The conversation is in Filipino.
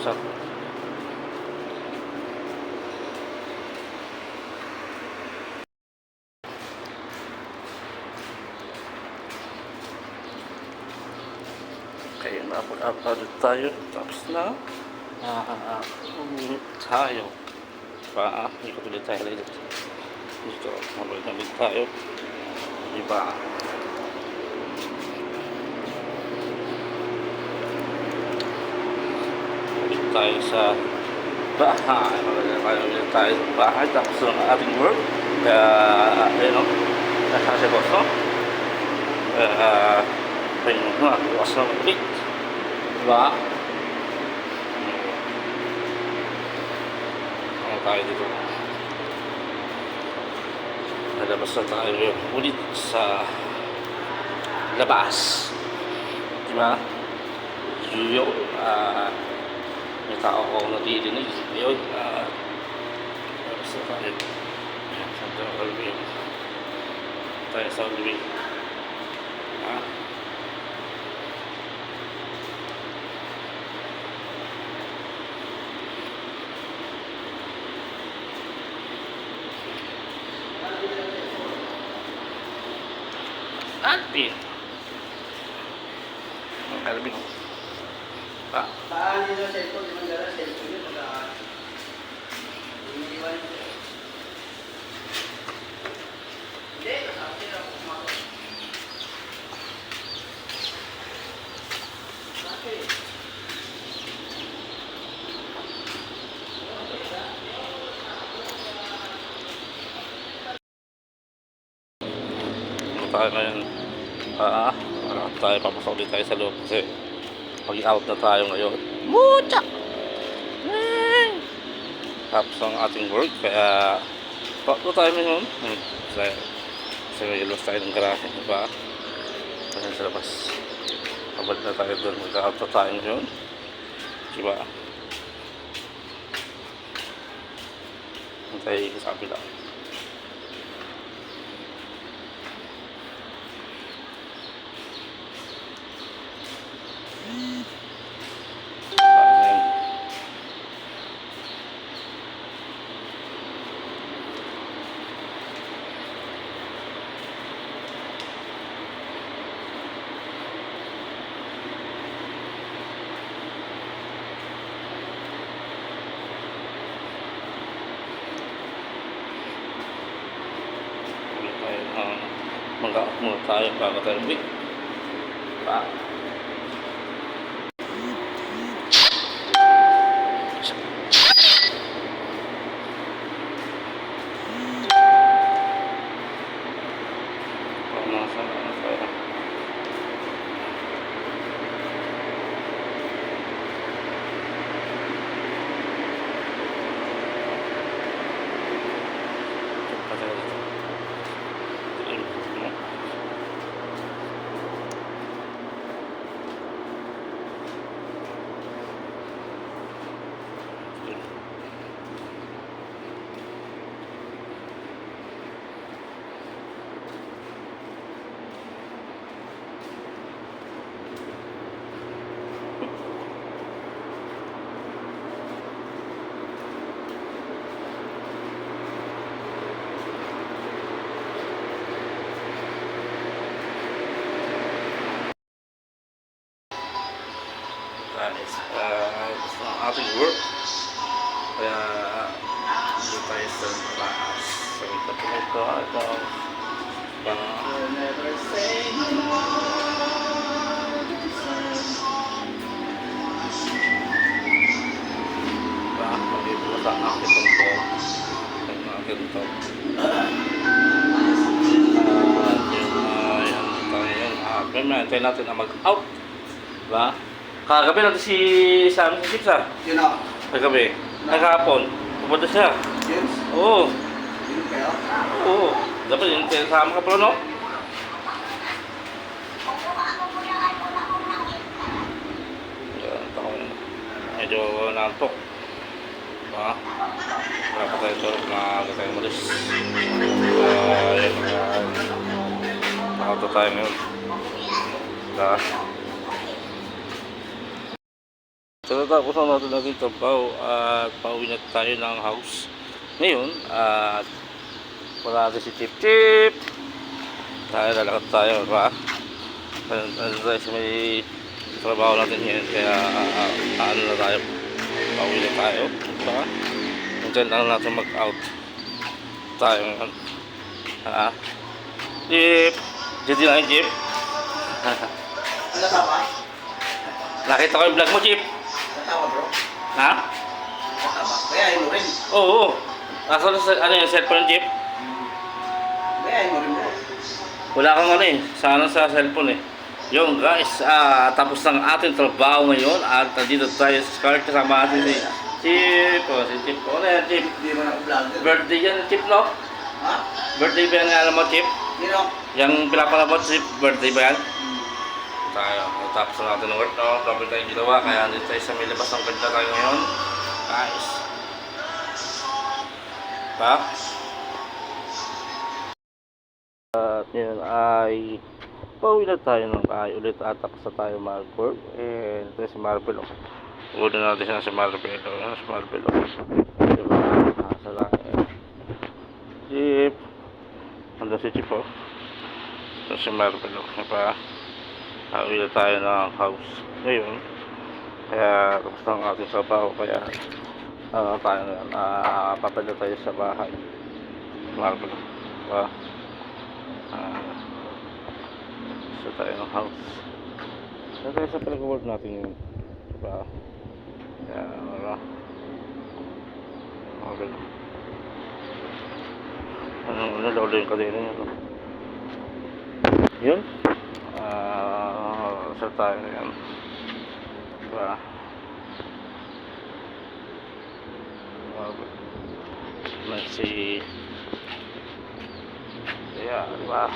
Shop. Okay, napag-upload tayo. Tapos na. Ulit tayo. Diba? Ikot ulit tayo ulit. Dito, mabalik na ulit tayo. Diba? Ulit tayo sa bahay. Ulit tayo sa bahay. Tapos ang ating work. Kaya, ayun o. Nakasya ko. So, ayun na. Iwas na ulit. Diba? Ano tayo dito? Nalabas na tayo ulit sa labas. Diba? Yun. May tao ko nadidinig. Yun. Nalabas na tayo. Tayo sa Olway. Alvin. Alvin. Pak. Saan nila cellphone? Di man dala cellphone yun. Iniiwan nyo. Hindi, kasabi ako kumakot. Bakit? Tayo ngayon. Tayo papasok ulit tayo sa loob kasi mag-out na tayo ngayon. Mucha! Tapos ang ating work kaya pato tayo ngayon. Kasi may ilos tayo ng garahe, diba? Kasi sa labas pabalik na tayo doon, mag-out na tayo ngayon, diba? Tayo sa kabila. Mag-out muna tayo bago tayo uwi. Pa. Gusto ng ating work kaya dito tayo sa labas sa ito Never say no. mag-ibo sa akin ito ang akin ito yun tayo natin na mag-out, diba? Kagabi natin si Sammy sa Chips Yun ako. Kagabi. Kahapon. Pupunta siya. Yes? Oo. Yun kaya? Oo. Dapat yung sama ka pala, no? Medyo nantok. Diba? Wala pa tayo tulog na tayo malis. Yun. Nakauto tayo ngayon. Diba? So natapos na natin natin trabaho at pauwi na tayo ng house. Ngayon, at wala natin si Chip Chip. Tayo lalakad tayo, ba? Ano tayo sa may trabaho natin ngayon, kaya ano na tayo, pauwi na tayo, ba? Hintayin lang natin mag-out tayo ngayon. Ha? Chip! Dito na yung Chip. Natawa? Nakita ko yung vlog mo, Chip. Natawa bro? Ha? Natawa? Kaya mo rin. Oo. Nasa ano yung cellphone, Chip? Kaya mo rin bro. Wala kang ano eh, sana sa cellphone eh. Yung guys, tapos ng ating trabaho ngayon at dito tayo sa Scar, kasama natin si Chip. O, si Chip. Ano yan, Chip? Hindi mo na vlogger. Birthday yan, Chip, no? Ha? Birthday ba yan nga mo, Chip? Sino? Yung pinapalabot, Chip, birthday ba yan? Tayo, tapos na natin ng work, no? Grabe tayong ginawa, kaya dito tayo sa may labas ng ganda tayo ngayon. Guys. Pa? At yun ay pauwi na tayo ng bahay ulit at tapos na tayo mag-work. And ito si Marvel. Ulo natin siya si Marvel. Si Marvel. Diba? Nasa lang. Chip. Handa si Chip. Ito si Marvel. Diba? Pauwi na tayo ng house ngayon. Kaya tapos na ang ating trabaho. Kaya tayo ngayon. Papadala tayo sa bahay. Marvel. Diba? So tayo ng house. So tayo sa pinag-work natin yun. Diba? Yan, ano. Okay. Ano, lolo yung kadena yun. Yun. So tayo ngayon. Diba? Let's see. Yeah, diba?